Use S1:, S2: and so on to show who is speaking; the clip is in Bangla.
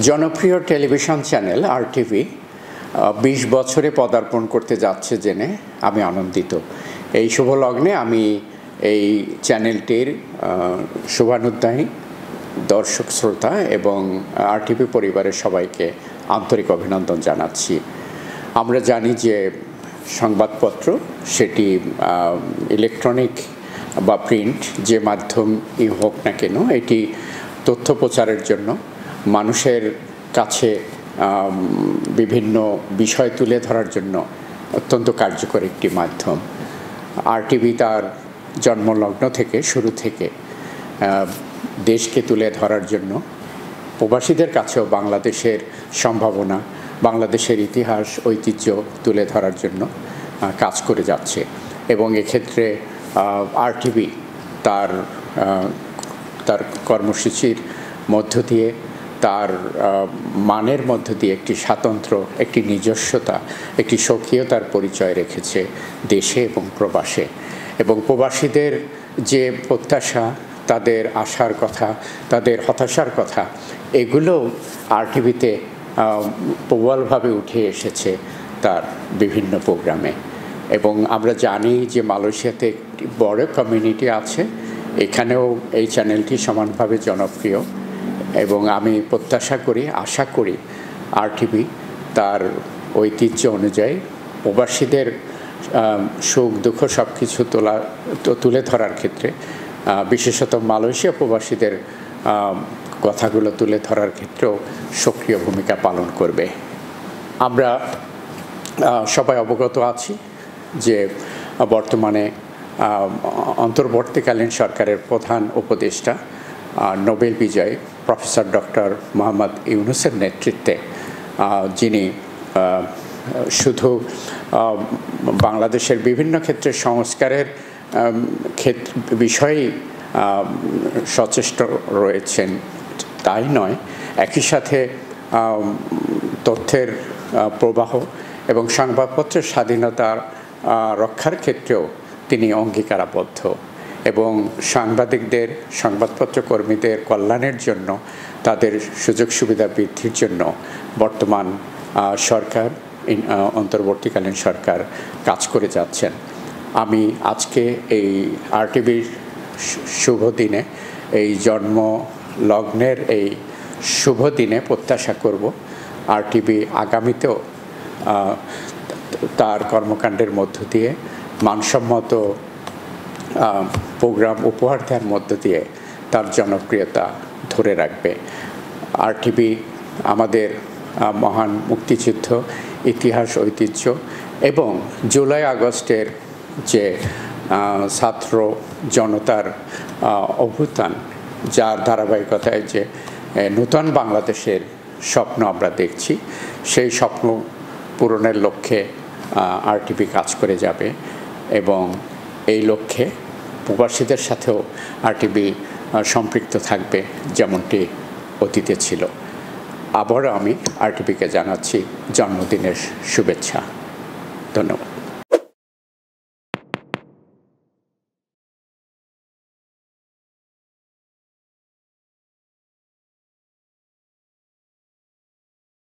S1: জনপ্রিয় টেলিভিশন চ্যানেল আরটিভি ২০ বছরে পদার্পণ করতে যাচ্ছে জেনে আমি আনন্দিত। এই শুভ লগ্নে আমি এই চ্যানেলটির শুভানুধ্যায়ী দর্শক শ্রোতা এবং আরটিভি পরিবারের সবাইকে আন্তরিক অভিনন্দন জানাচ্ছি। আমরা জানি যে সংবাদপত্র সেটি ইলেকট্রনিক বা প্রিন্ট যে মাধ্যমই হোক না কেন, এটি তথ্য প্রচারের জন্য মানুষের কাছে বিভিন্ন বিষয় তুলে ধরার জন্য অত্যন্ত কার্যকর একটি মাধ্যম। আরটিভি তার জন্মলগ্ন থেকে শুরু থেকে দেশকে তুলে ধরার জন্য প্রবাসীদের কাছেও বাংলাদেশের সম্ভাবনা, বাংলাদেশের ইতিহাস, ঐতিহ্য তুলে ধরার জন্য কাজ করে যাচ্ছে এবং এক্ষেত্রে আরটিভি তার কর্মসূচির মধ্য দিয়ে, তার মানের মধ্য দিয়ে একটি স্বাতন্ত্র্য, একটি নিজস্বতা, একটি স্বকীয়তার পরিচয় রেখেছে দেশে এবং প্রবাসে। এবং প্রবাসীদের যে প্রত্যাশা, তাদের আশার কথা, তাদের হতাশার কথা, এগুলো আরটিভিতে প্রবলভাবে উঠে এসেছে তার বিভিন্ন প্রোগ্রামে। এবং আমরা জানি যে মালয়েশিয়াতে একটি বড় কমিউনিটি আছে, এখানেও এই চ্যানেলটি সমানভাবে জনপ্রিয় এবং আমি প্রত্যাশা করি, আশা করি আরটিভি তার ঐতিহ্য অনুযায়ী প্রবাসীদের সুখ দুঃখ সব কিছু তুলে ধরার ক্ষেত্রে, বিশেষত মালয়েশিয়া প্রবাসীদের কথাগুলো তুলে ধরার ক্ষেত্রেও সক্রিয় ভূমিকা পালন করবে। আমরা সবাই অবগত আছি যে বর্তমানে অন্তর্বর্তীকালীন সরকারের প্রধান উপদেষ্টা নোবেল বিজয়ী প্রফেসর ডক্টর মোহাম্মদ ইউনূসের নেতৃত্বে, যিনি শুধু বাংলাদেশের বিভিন্ন ক্ষেত্রে সংস্কারের বিষয়েই সচেষ্ট রয়েছেন তাই নয়, একই সাথে তথ্যের প্রবাহ এবং সংবাদপত্রের স্বাধীনতার রক্ষার ক্ষেত্রেও তিনি অঙ্গীকারাবদ্ধ এবং সাংবাদিকদের, সংবাদপত্র কর্মীদের কল্যাণের জন্য, তাদের সুযোগ সুবিধা বৃদ্ধির জন্য বর্তমান সরকার, অন্তর্বর্তীকালীন সরকার কাজ করে যাচ্ছেন। আমি আজকে এই আরটিভির শুভ দিনে, এই জন্ম লগ্নের এই শুভ দিনে প্রত্যাশা করব আরটিভি আগামীতেও তার কর্মকাণ্ডের মধ্য দিয়ে মানসম্মত প্রোগ্রাম উপহার দেওয়ার মধ্য দিয়ে তার জনপ্রিয়তা ধরে রাখবে। আরটিভি আমাদের মহান মুক্তিযুদ্ধ, ইতিহাস, ঐতিহ্য এবং জুলাই আগস্টের যে ছাত্র জনতার অভ্যুত্থান, যার ধারাবাহিকতায় যে নূতন বাংলাদেশের স্বপ্ন আমরা দেখছি, সেই স্বপ্ন পূরণের লক্ষ্যে আরটিভি কাজ করে যাবে এবং এই লক্ষ্যে প্রবাসীদের সাথেও আরটিভি সম্পৃক্ত থাকবে, যেমনটি অতীতে ছিল। আবারও আমি আরটিভিকে জানাচ্ছি জন্মদিনের শুভেচ্ছা। ধন্যবাদ।